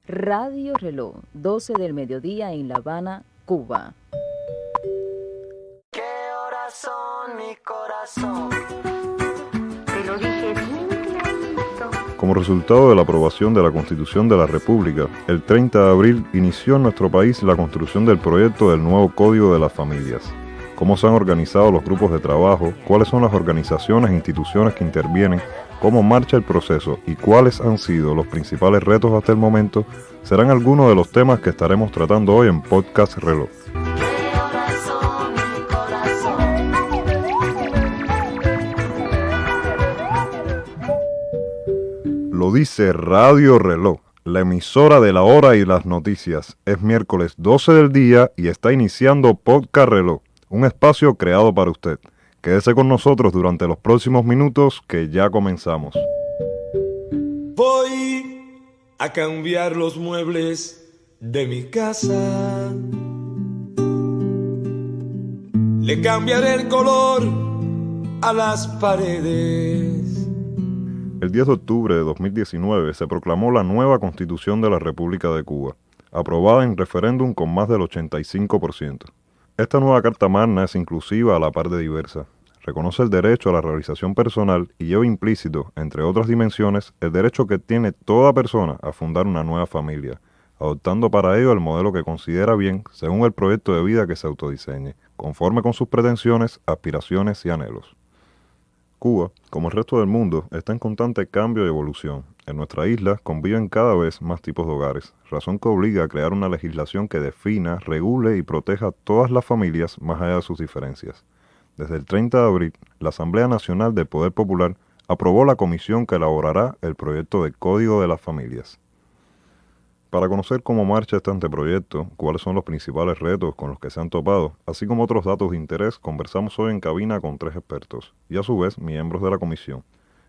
Radio Reloj, 12 del mediodía en La Habana, Cuba. ¿Qué horas son, mi corazón? Te lo dije bien clarito. Como resultado de la aprobación de la Constitución de la República, el 30 de abril inició en nuestro país la construcción del proyecto del nuevo Código de las Familias. ¿Cómo se han organizado los grupos de trabajo? ¿Cuáles son las organizaciones e instituciones que intervienen? ¿Cómo marcha el proceso? ¿Y cuáles han sido los principales retos hasta el momento? Serán algunos de los temas que estaremos tratando hoy en Podcast Reloj. ¿Qué horas son, mi corazón? Lo dice Radio Reloj, la emisora de la hora y las noticias. Es miércoles 12 del día y está iniciando Podcast Reloj, un espacio creado para usted. Quédese con nosotros durante los próximos minutos que ya comenzamos. Voy a cambiar los muebles de mi casa. Le cambiaré el color a las paredes. El 10 de octubre de 2019 se proclamó la nueva Constitución de la República de Cuba, aprobada en referéndum con más del 85%. Esta nueva Carta Magna es inclusiva a la par de diversa. Reconoce el derecho a la realización personal y lleva implícito, entre otras dimensiones, el derecho que tiene toda persona a fundar una nueva familia, adoptando para ello el modelo que considera bien según el proyecto de vida que se autodiseñe, conforme con sus pretensiones, aspiraciones y anhelos. Cuba, como el resto del mundo, está en constante cambio y evolución. En nuestra isla conviven cada vez más tipos de hogares, razón que obliga a crear una legislación que defina, regule y proteja a todas las familias más allá de sus diferencias. Desde el 30 de abril, la Asamblea Nacional del Poder Popular aprobó la comisión que elaborará el proyecto de Código de las Familias. Para conocer cómo marcha este anteproyecto, cuáles son los principales retos con los que se han topado, así como otros datos de interés, conversamos hoy en cabina con 3 expertos y a su vez miembros de la comisión.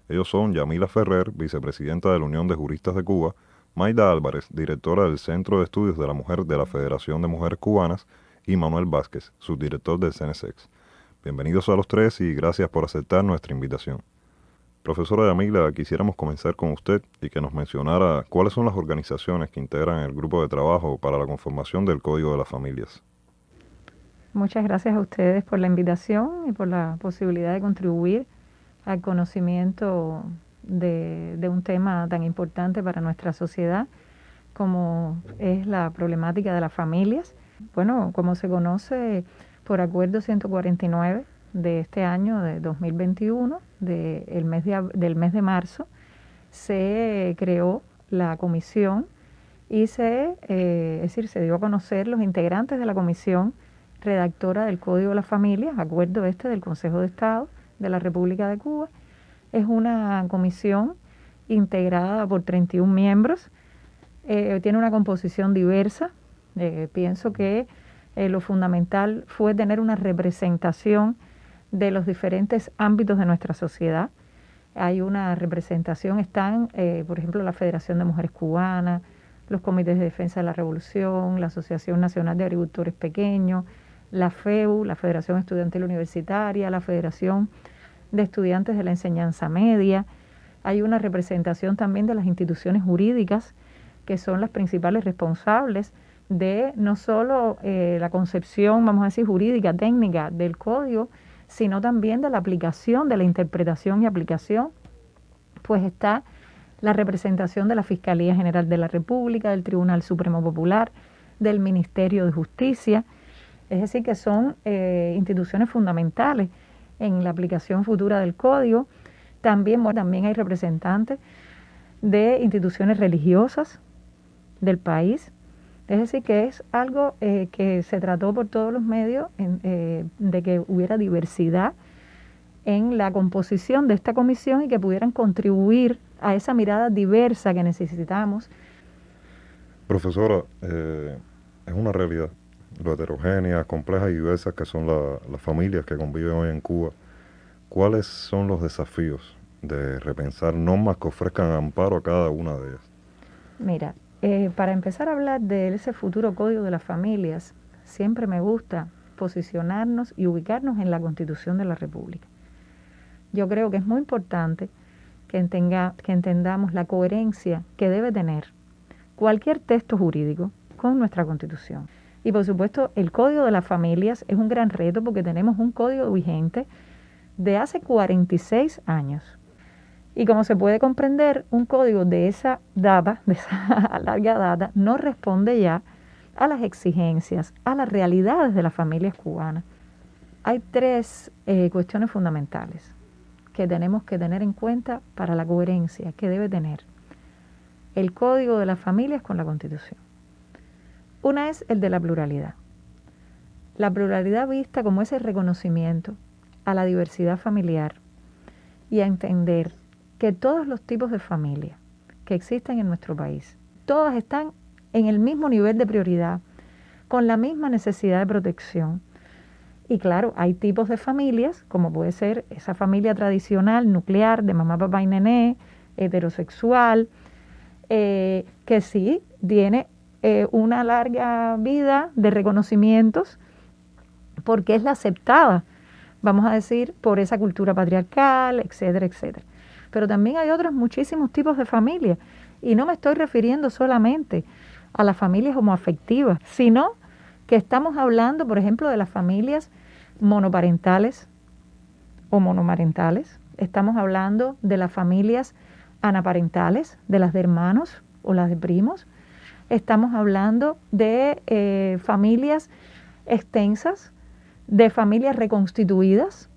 Ellos son Yamila Ferrer, vicepresidenta de la Unión de Juristas de Cuba, Mayda Álvarez, directora del Centro de Estudios de la Mujer de la Federación de Mujeres Cubanas, y Manuel Vázquez, subdirector del CENESEX. Bienvenidos a los 3 y gracias por aceptar nuestra invitación. Profesora Yamila, quisiéramos comenzar con usted y que nos mencionara cuáles son las organizaciones que integran el grupo de trabajo para la conformación del Código de las Familias. Muchas gracias a ustedes por la invitación y por la posibilidad de contribuir al conocimiento de un tema tan importante para nuestra sociedad como es la problemática de las familias. Bueno, como se conoce por Acuerdo 149 de este año, de 2021, del mes de marzo, se creó la comisión y se dio a conocer los integrantes de la comisión redactora del Código de las Familias, acuerdo del Consejo de Estado de la República de Cuba. Es una comisión integrada por 31 miembros, tiene una composición diversa. Pienso que lo fundamental fue tener una representación de los diferentes ámbitos de nuestra sociedad. Hay una representación, están, por ejemplo, la Federación de Mujeres Cubanas, los Comités de Defensa de la Revolución, la Asociación Nacional de Agricultores Pequeños, la FEU, la Federación Estudiantil Universitaria, la Federación de Estudiantes de la Enseñanza Media. Hay una representación también de las instituciones jurídicas, que son las principales responsables de no solo la concepción, vamos a decir, jurídica, técnica del código, sino también de la aplicación, de la interpretación y aplicación. Pues está la representación de la Fiscalía General de la República, del Tribunal Supremo Popular, del Ministerio de Justicia. Es decir, que son instituciones fundamentales en la aplicación futura del código. También hay representantes de instituciones religiosas del país. Es decir, que es algo que se trató por todos los medios de que hubiera diversidad en la composición de esta comisión y que pudieran contribuir a esa mirada diversa que necesitamos. Profesora, es una realidad lo heterogéneas, complejas y diversas que son las familias que conviven hoy en Cuba. ¿Cuáles son los desafíos de repensar normas que ofrezcan amparo a cada una de ellas? Mira, para empezar a hablar de ese futuro código de las familias, siempre me gusta posicionarnos y ubicarnos en la Constitución de la República. Yo creo que es muy importante que entendamos la coherencia que debe tener cualquier texto jurídico con nuestra Constitución. Y por supuesto, el Código de las Familias es un gran reto porque tenemos un código vigente de hace 46 años. Y como se puede comprender, un código de esa data, de esa larga data, no responde ya a las exigencias, a las realidades de las familias cubanas. Hay tres cuestiones fundamentales que tenemos que tener en cuenta para la coherencia que debe tener el Código de las Familias con la Constitución. Una es el de la pluralidad. La pluralidad vista como ese reconocimiento a la diversidad familiar y a entender que todos los tipos de familia que existen en nuestro país, todas están en el mismo nivel de prioridad, con la misma necesidad de protección. Y claro, hay tipos de familias, como puede ser esa familia tradicional, nuclear, de mamá, papá y nené, heterosexual, que sí tiene una larga vida de reconocimientos porque es la aceptada, vamos a decir, por esa cultura patriarcal, etcétera, etcétera. Pero también hay otros muchísimos tipos de familias y no me estoy refiriendo solamente a las familias homoafectivas, sino que estamos hablando, por ejemplo, de las familias monoparentales o monomarentales, estamos hablando de las familias anaparentales, de las de hermanos o las de primos, estamos hablando de familias extensas, de familias reconstituidas.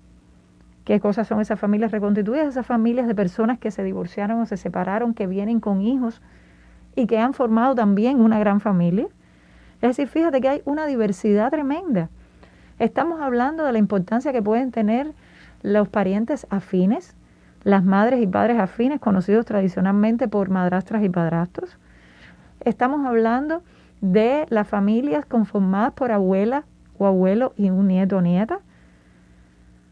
¿Qué cosas son esas familias reconstituidas? Esas familias de personas que se divorciaron o se separaron, que vienen con hijos y que han formado también una gran familia. Es decir, fíjate que hay una diversidad tremenda. Estamos hablando de la importancia que pueden tener los parientes afines, las madres y padres afines, conocidos tradicionalmente por madrastras y padrastros. Estamos hablando de las familias conformadas por abuela o abuelo y un nieto o nieta,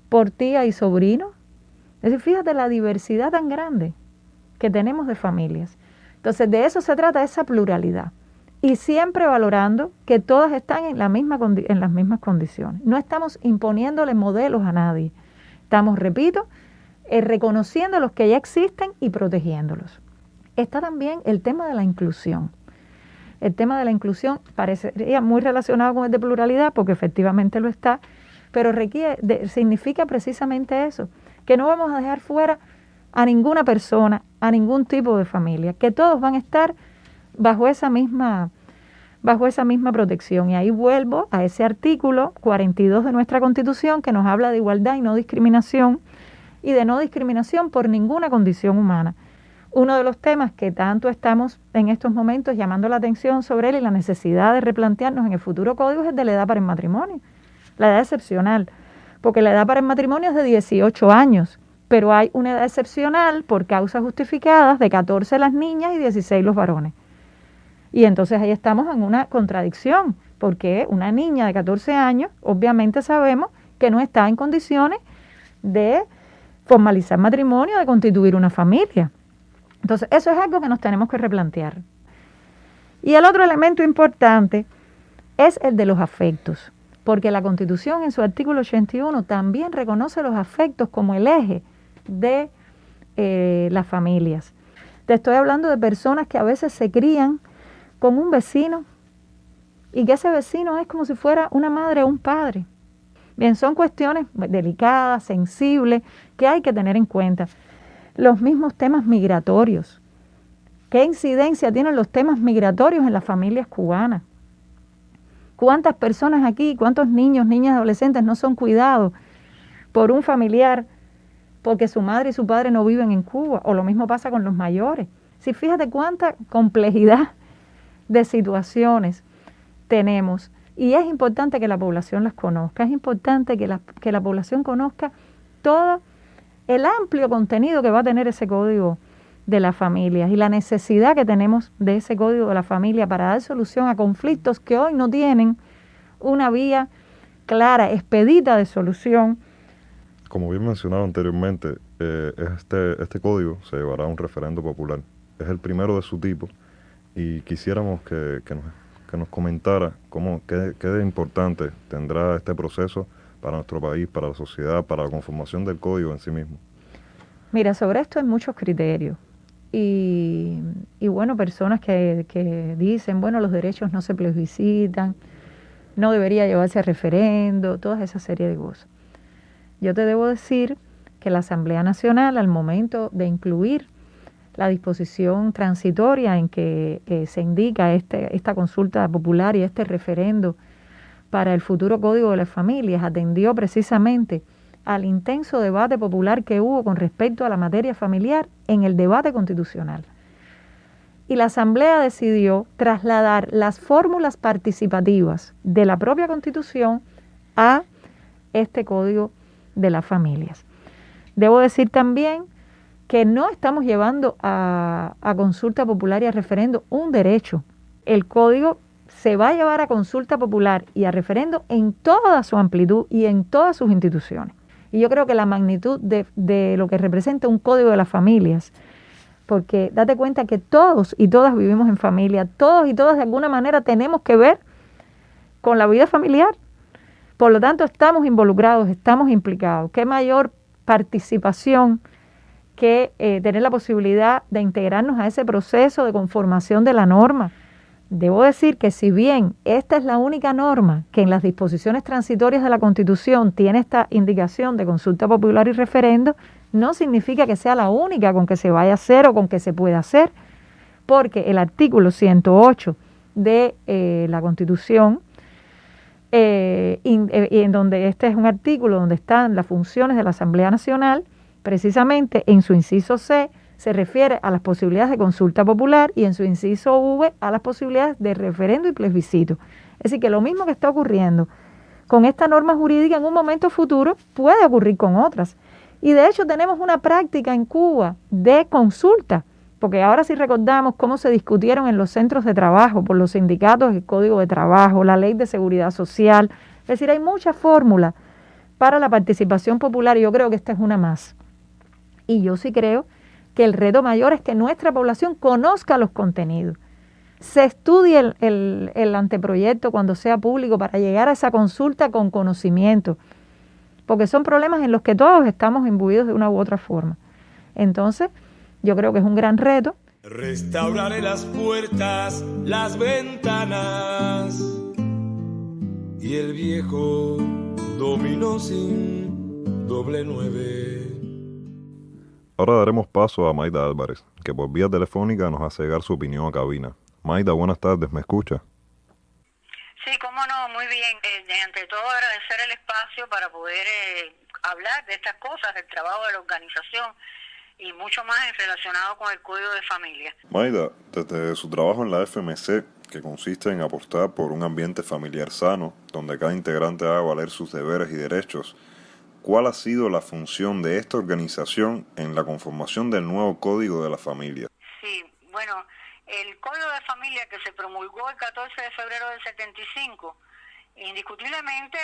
por tía y sobrino. Es decir, fíjate la diversidad tan grande que tenemos de familias. Entonces, de eso se trata, esa pluralidad. Y siempre valorando que todas están en las mismas condiciones. No estamos imponiéndole modelos a nadie. Estamos, repito, reconociendo los que ya existen y protegiéndolos. Está también el tema de la inclusión. El tema de la inclusión parecería muy relacionado con el de pluralidad, porque efectivamente lo está, pero significa precisamente eso, que no vamos a dejar fuera a ninguna persona, a ningún tipo de familia, que todos van a estar bajo esa misma protección. Y ahí vuelvo a ese artículo 42 de nuestra Constitución que nos habla de igualdad y no discriminación, y de no discriminación por ninguna condición humana. Uno de los temas que tanto estamos en estos momentos llamando la atención sobre él y la necesidad de replantearnos en el futuro código es el de la edad para el matrimonio, la edad excepcional, porque la edad para el matrimonio es de 18 años, pero hay una edad excepcional por causas justificadas de 14 las niñas y 16 los varones. Y entonces ahí estamos en una contradicción, porque una niña de 14 años, obviamente sabemos que no está en condiciones de formalizar matrimonio, de constituir una familia. Entonces, eso es algo que nos tenemos que replantear. Y el otro elemento importante es el de los afectos, porque la Constitución en su artículo 81 también reconoce los afectos como el eje de las familias. Te estoy hablando de personas que a veces se crían con un vecino y que ese vecino es como si fuera una madre o un padre. Bien, son cuestiones delicadas, sensibles, que hay que tener en cuenta. Los mismos temas migratorios. ¿Qué incidencia tienen los temas migratorios en las familias cubanas? ¿Cuántas personas aquí, cuántos niños, niñas, adolescentes no son cuidados por un familiar porque su madre y su padre no viven en Cuba? O lo mismo pasa con los mayores. Sí, fíjate cuánta complejidad de situaciones tenemos. Y es importante que la población las conozca, es importante que la población conozca todo el amplio contenido que va a tener ese código de las familias y la necesidad que tenemos de ese código de la familia para dar solución a conflictos que hoy no tienen una vía clara, expedita de solución. Como bien mencionado anteriormente, este código se llevará a un referendo popular. Es el primero de su tipo y quisiéramos que nos comentara qué de importante tendrá este proceso para nuestro país, para la sociedad, para la conformación del código en sí mismo. Mira, sobre esto hay muchos criterios y bueno, personas que dicen, bueno, los derechos no se plebiscitan, no debería llevarse a referendo, toda esa serie de cosas. Yo te debo decir que la Asamblea Nacional, al momento de incluir la disposición transitoria en que se indica esta consulta popular y este referendo para el futuro Código de las Familias, atendió precisamente al intenso debate popular que hubo con respecto a la materia familiar en el debate constitucional. Y la Asamblea decidió trasladar las fórmulas participativas de la propia Constitución a este Código de las Familias. Debo decir también que no estamos llevando a consulta popular y a referendo un derecho. El Código se va a llevar a consulta popular y a referendo en toda su amplitud y en todas sus instituciones. Y yo creo que la magnitud de lo que representa un Código de las Familias, porque date cuenta que todos y todas vivimos en familia, todos y todas de alguna manera tenemos que ver con la vida familiar. Por lo tanto, estamos involucrados, estamos implicados. ¿Qué mayor participación que tener la posibilidad de integrarnos a ese proceso de conformación de la norma? Debo decir que si bien esta es la única norma que en las disposiciones transitorias de la Constitución tiene esta indicación de consulta popular y referendo, no significa que sea la única con que se vaya a hacer o con que se pueda hacer, porque el artículo 108 de la Constitución, en donde este es un artículo donde están las funciones de la Asamblea Nacional, precisamente en su inciso C, se refiere a las posibilidades de consulta popular y en su inciso V a las posibilidades de referendo y plebiscito. Es decir, que lo mismo que está ocurriendo con esta norma jurídica en un momento futuro puede ocurrir con otras. Y de hecho tenemos una práctica en Cuba de consulta, porque ahora sí recordamos cómo se discutieron en los centros de trabajo por los sindicatos el Código de Trabajo, la Ley de Seguridad Social. Es decir, hay muchas fórmulas para la participación popular y yo creo que esta es una más. Y yo sí creo que el reto mayor es que nuestra población conozca los contenidos, se estudie el anteproyecto cuando sea público para llegar a esa consulta con conocimiento, porque son problemas en los que todos estamos imbuidos de una u otra forma. Entonces, yo creo que es un gran reto. Restauraré las puertas, las ventanas y el viejo dominó sin doble 9. Ahora daremos paso a Maida Álvarez, que por vía telefónica nos hace llegar su opinión a cabina. Maida, buenas tardes, ¿me escucha? Sí, cómo no, muy bien. Ante todo agradecer el espacio para poder hablar de estas cosas, del trabajo de la organización y mucho más relacionado con el Código de Familia. Maida, desde su trabajo en la FMC, que consiste en apostar por un ambiente familiar sano, donde cada integrante haga valer sus deberes y derechos, ¿cuál ha sido la función de esta organización en la conformación del nuevo Código de la Familia? Sí, bueno, el Código de Familia que se promulgó el 14 de febrero del 75, indiscutiblemente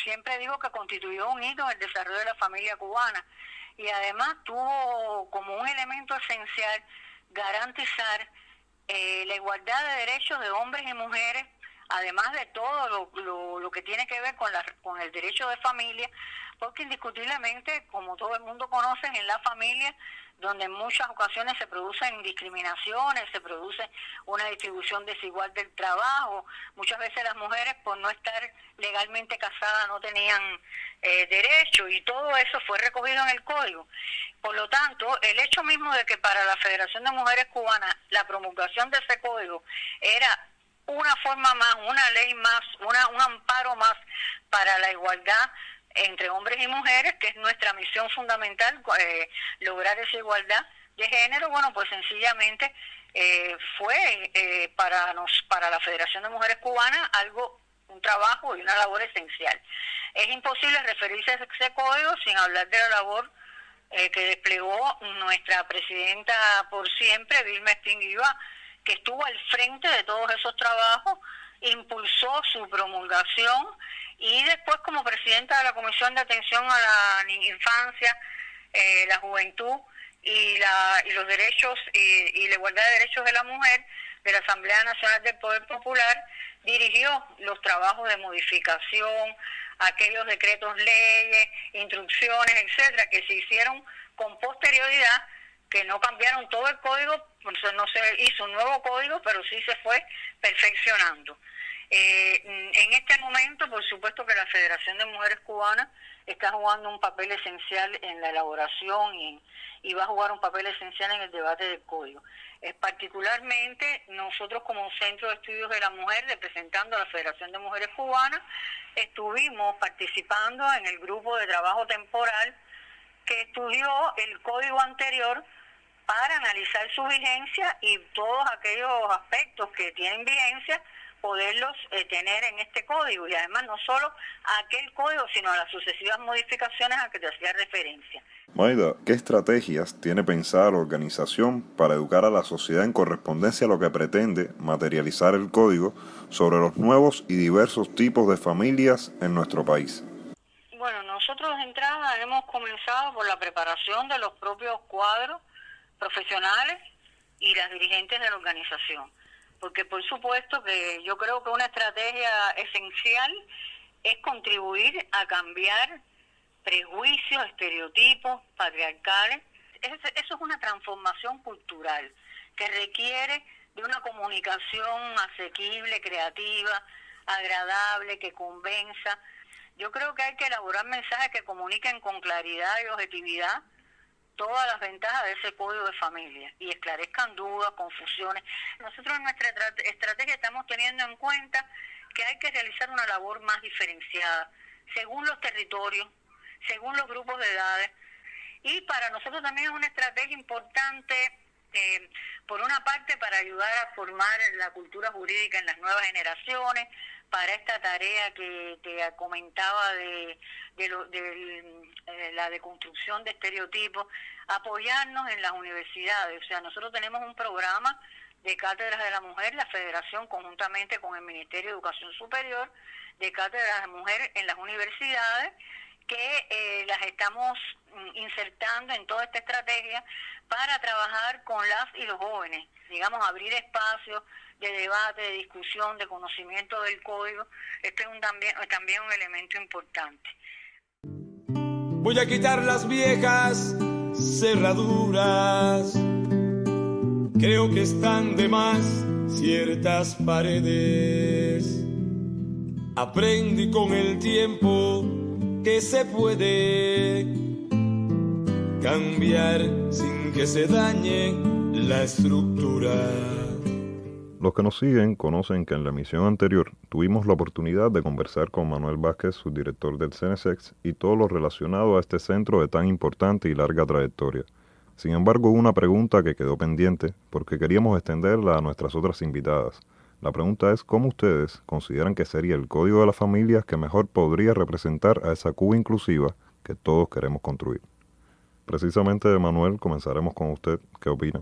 siempre digo que constituyó un hito en el desarrollo de la familia cubana y además tuvo como un elemento esencial garantizar la igualdad de derechos de hombres y mujeres, además de todo lo que tiene que ver con el derecho de familia, porque indiscutiblemente, como todo el mundo conoce, en la familia, donde en muchas ocasiones se producen discriminaciones, se produce una distribución desigual del trabajo, muchas veces las mujeres por no estar legalmente casadas no tenían derecho y todo eso fue recogido en el Código. Por lo tanto, el hecho mismo de que para la Federación de Mujeres Cubanas la promulgación de ese Código era una forma más, una ley más, un amparo más para la igualdad entre hombres y mujeres, que es nuestra misión fundamental, lograr esa igualdad de género, bueno, pues sencillamente fue para la Federación de Mujeres Cubanas un trabajo y una labor esencial. Es imposible referirse a ese código sin hablar de la labor que desplegó nuestra presidenta por siempre, Vilma Estinguiba, que estuvo al frente de todos esos trabajos, impulsó su promulgación y después como presidenta de la Comisión de Atención a la Infancia, la Juventud y los derechos y la igualdad de derechos de la mujer de la Asamblea Nacional del Poder Popular, dirigió los trabajos de modificación, aquellos decretos, leyes, instrucciones, etcétera, que se hicieron con posterioridad, que no cambiaron todo el código, pues no se hizo un nuevo código, pero sí se fue perfeccionando. En este momento, por supuesto que la Federación de Mujeres Cubanas está jugando un papel esencial en la elaboración y va a jugar un papel esencial en el debate del código. Particularmente nosotros como Centro de Estudios de la Mujer, representando a la Federación de Mujeres Cubanas, estuvimos participando en el grupo de trabajo temporal que estudió el código anterior para analizar su vigencia y todos aquellos aspectos que tienen vigencia, poderlos tener en este código, y además no solo a aquel código, sino a las sucesivas modificaciones a que te hacía referencia. Maida, ¿qué estrategias tiene pensada la organización para educar a la sociedad en correspondencia a lo que pretende materializar el código sobre los nuevos y diversos tipos de familias en nuestro país? Bueno, nosotros de entrada hemos comenzado por la preparación de los propios cuadros profesionales y las dirigentes de la organización. Porque por supuesto que yo creo que una estrategia esencial es contribuir a cambiar prejuicios, estereotipos patriarcales. Eso es una transformación cultural que requiere de una comunicación asequible, creativa, agradable, que convenza. Yo creo que hay que elaborar mensajes que comuniquen con claridad y objetividad todas las ventajas de ese código de familia y esclarezcan dudas, confusiones. Nosotros en nuestra estrategia estamos teniendo en cuenta que hay que realizar una labor más diferenciada, según los territorios, según los grupos de edades, y para nosotros también es una estrategia importante, por una parte, para ayudar a formar la cultura jurídica en las nuevas generaciones, para esta tarea que te comentaba de la deconstrucción de estereotipos, apoyarnos en las universidades. O sea, nosotros tenemos un programa de cátedras de la mujer, la Federación conjuntamente con el Ministerio de Educación Superior, de cátedras de mujer en las universidades, que las estamos insertando en toda esta estrategia para trabajar con las y los jóvenes, digamos, abrir espacios de debate, de discusión, de conocimiento del código. Este es también un elemento importante. Voy a quitar las viejas cerraduras. Creo que están de más ciertas paredes. Aprendí con el tiempo que se puede cambiar sin que se dañe la estructura. Los que nos siguen conocen que en la emisión anterior tuvimos la oportunidad de conversar con Manuel Vázquez, subdirector del CENESEX, y todo lo relacionado a este centro de tan importante y larga trayectoria. Sin embargo, hubo una pregunta que quedó pendiente porque queríamos extenderla a nuestras otras invitadas. La pregunta es cómo ustedes consideran que sería el código de las familias que mejor podría representar a esa Cuba inclusiva que todos queremos construir. Precisamente, Manuel, comenzaremos con usted. ¿Qué opina?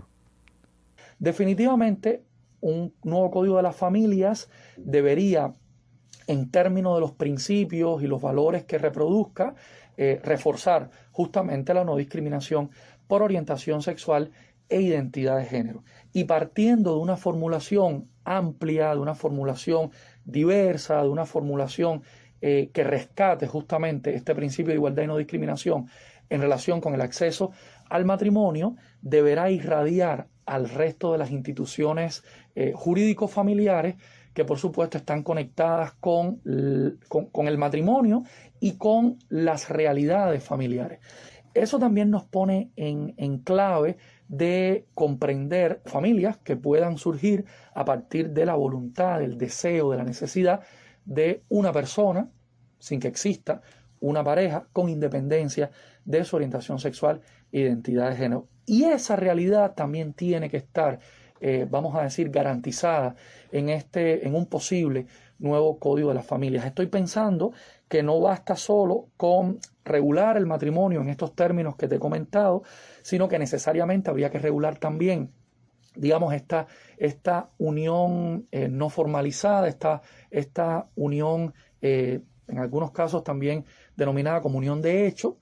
Definitivamente, un nuevo código de las familias debería, en términos de los principios y los valores que reproduzca, reforzar justamente la no discriminación por orientación sexual e identidad de género. Y partiendo de una formulación amplia, de una formulación diversa, de una formulación que rescate justamente este principio de igualdad y no discriminación en relación con el acceso al matrimonio, deberá irradiar al resto de las instituciones jurídicos familiares que por supuesto están conectadas con el matrimonio y con las realidades familiares. Eso también nos pone en clave de comprender familias que puedan surgir a partir de la voluntad, del deseo, de la necesidad de una persona, sin que exista una pareja, con independencia de su orientación sexual e identidad de género. Y esa realidad también tiene que estar, vamos a decir, garantizada en un posible nuevo código de las familias. Estoy pensando que no basta solo con regular el matrimonio en estos términos que te he comentado, sino que necesariamente habría que regular también, digamos, esta unión no formalizada, esta unión, en algunos casos también denominada como unión de hecho,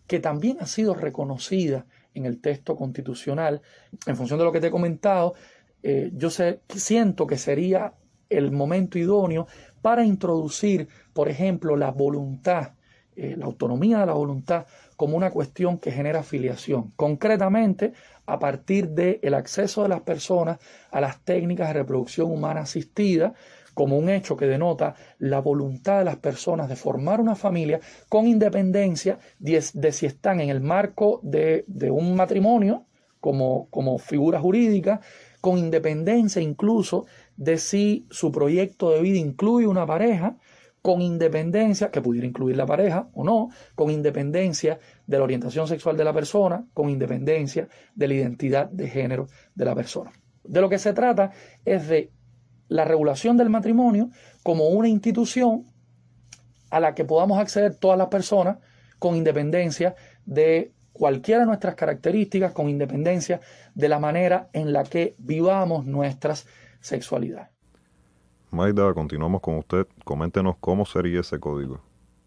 que también ha sido reconocida en el texto constitucional. En función de lo que te he comentado, yo siento que sería el momento idóneo para introducir, por ejemplo, la voluntad la autonomía de la voluntad como una cuestión que genera filiación, concretamente a partir del acceso de las personas a las técnicas de reproducción humana asistida, como un hecho que denota la voluntad de las personas de formar una familia con independencia de si están en el marco de un matrimonio como figura jurídica, con independencia incluso de si su proyecto de vida incluye una pareja, con independencia, que pudiera incluir la pareja o no, con independencia de la orientación sexual de la persona, con independencia de la identidad de género de la persona. De lo que se trata es de la regulación del matrimonio como una institución a la que podamos acceder todas las personas con independencia de cualquiera de nuestras características, con independencia de la manera en la que vivamos nuestras sexualidades. Mayda, continuamos con usted. Coméntenos cómo sería ese código.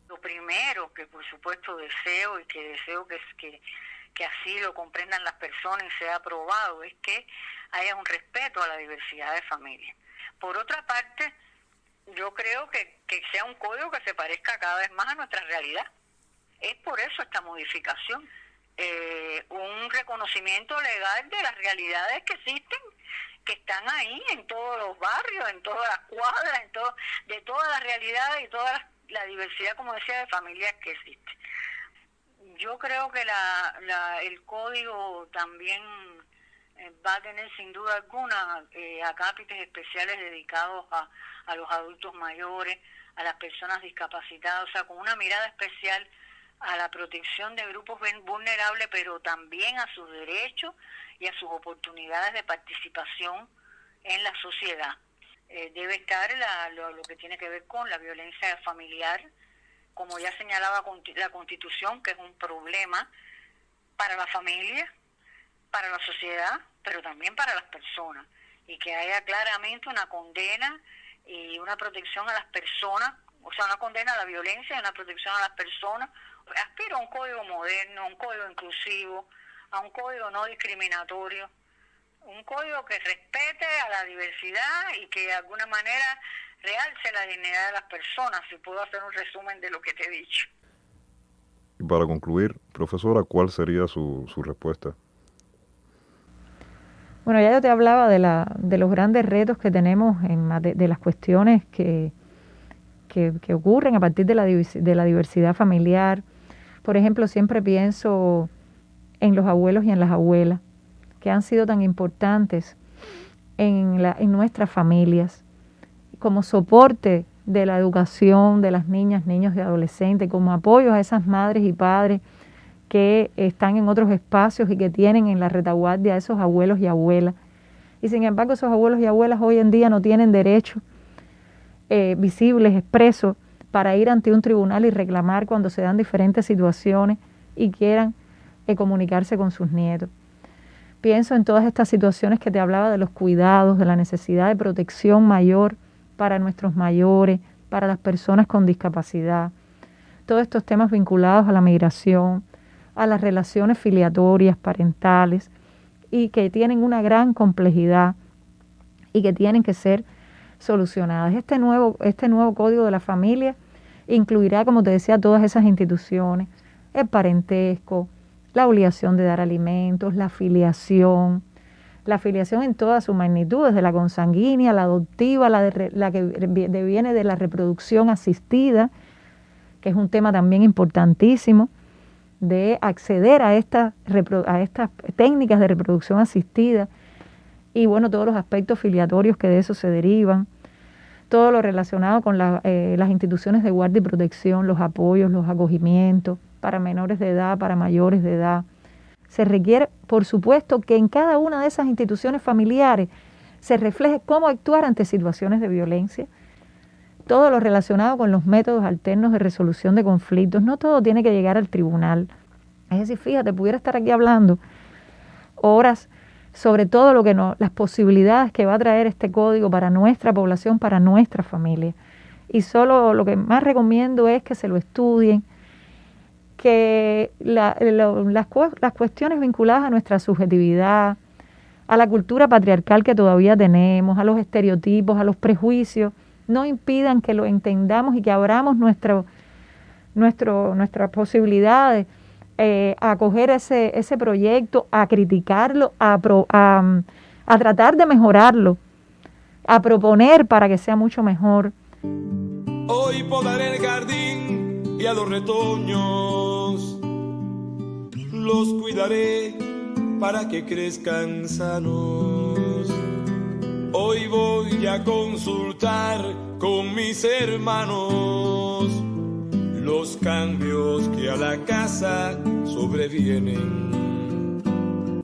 Lo primero que por supuesto deseo y que deseo que así lo comprendan las personas y sea aprobado es que haya un respeto a la diversidad de familias. Por otra parte, yo creo que sea un código que se parezca cada vez más a nuestra realidad. Es por eso esta modificación. Un reconocimiento legal de las realidades que existen, que están ahí en todos los barrios, en todas las cuadras, de todas las realidades y toda la diversidad, como decía, de familias que existe. Yo creo que el código también va a tener sin duda alguna acápites especiales dedicados a los adultos mayores, a las personas discapacitadas, o sea, con una mirada especial a la protección de grupos vulnerables, pero también a sus derechos y a sus oportunidades de participación en la sociedad. Debe estar lo que tiene que ver con la violencia familiar, como ya señalaba la Constitución, que es un problema para la familia, para la sociedad, pero también para las personas, y que haya claramente una condena y una protección a las personas, o sea, una condena a la violencia y una protección a las personas. Aspiro a un código moderno, a un código inclusivo, a un código no discriminatorio, un código que respete a la diversidad y que de alguna manera realce la dignidad de las personas, si puedo hacer un resumen de lo que te he dicho. Y para concluir, profesora, ¿cuál sería su respuesta? Bueno, ya yo te hablaba de los grandes retos que tenemos de las cuestiones que ocurren a partir de la diversidad familiar. Por ejemplo, siempre pienso en los abuelos y en las abuelas, que han sido tan importantes en nuestras familias, como soporte de la educación de las niñas, niños y adolescentes, como apoyo a esas madres y padres que están en otros espacios y que tienen en la retaguardia a esos abuelos y abuelas. Y sin embargo, esos abuelos y abuelas hoy en día no tienen derechos visibles, expresos, para ir ante un tribunal y reclamar cuando se dan diferentes situaciones y quieran comunicarse con sus nietos. Pienso en todas estas situaciones que te hablaba de los cuidados, de la necesidad de protección mayor para nuestros mayores, para las personas con discapacidad. Todos estos temas vinculados a la migración, a las relaciones filiatorias, parentales, y que tienen una gran complejidad y que tienen que ser solucionadas. Este nuevo Código de la Familia incluirá, como te decía, todas esas instituciones, el parentesco, la obligación de dar alimentos, la filiación en toda su magnitud, desde la consanguínea, la adoptiva, la que viene de la reproducción asistida, que es un tema también importantísimo, de acceder a estas técnicas de reproducción asistida, y bueno, todos los aspectos filiatorios que de eso se derivan, todo lo relacionado con las instituciones de guardia y protección, los apoyos, los acogimientos para menores de edad, para mayores de edad. Se requiere, por supuesto, que en cada una de esas instituciones familiares se refleje cómo actuar ante situaciones de violencia, todo lo relacionado con los métodos alternos de resolución de conflictos. No todo tiene que llegar al tribunal. Es decir, fíjate, pudiera estar aquí hablando horas sobre todo las posibilidades que va a traer este código para nuestra población, para nuestra familia. Y solo lo que más recomiendo es que se lo estudien, que las cuestiones vinculadas a nuestra subjetividad, a la cultura patriarcal que todavía tenemos, a los estereotipos, a los prejuicios, no impidan que lo entendamos y que abramos nuestras posibilidades, a coger ese proyecto, a criticarlo, a tratar de mejorarlo, a proponer para que sea mucho mejor. Hoy podaré el jardín y a los retoños los cuidaré para que crezcan sanos. Hoy voy a consultar con mis hermanos los cambios que a la casa sobrevienen.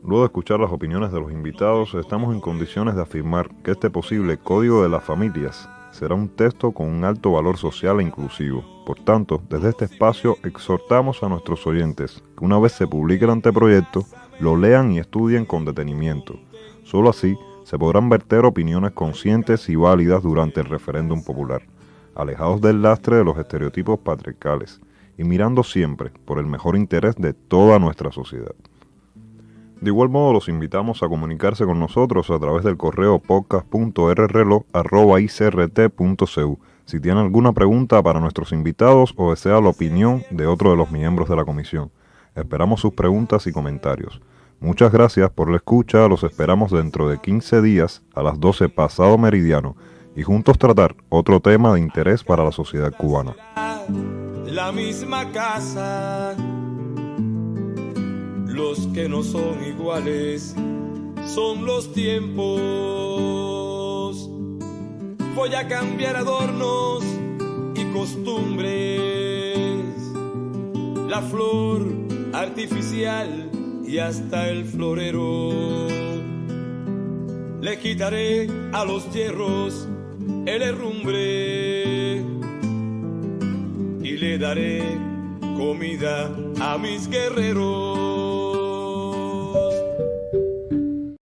Luego de escuchar las opiniones de los invitados, estamos en condiciones de afirmar que este posible Código de las Familias será un texto con un alto valor social e inclusivo. Por tanto, desde este espacio exhortamos a nuestros oyentes que una vez se publique el anteproyecto, lo lean y estudien con detenimiento. Solo así se podrán verter opiniones conscientes y válidas durante el referéndum popular, alejados del lastre de los estereotipos patriarcales y mirando siempre por el mejor interés de toda nuestra sociedad. De igual modo, los invitamos a comunicarse con nosotros a través del correo podcast.rrelo@icrt.cu si tienen alguna pregunta para nuestros invitados o desea la opinión de otro de los miembros de la comisión. Esperamos sus preguntas y comentarios. Muchas gracias por la escucha, los esperamos dentro de 15 días a las 12 pasado meridiano y juntos tratar otro tema de interés para la sociedad cubana. La misma casa, los que no son iguales son los tiempos. Voy a cambiar adornos y costumbres, la flor artificial y hasta el florero. Le quitaré a los hierros el herrumbre y le daré comida a mis guerreros.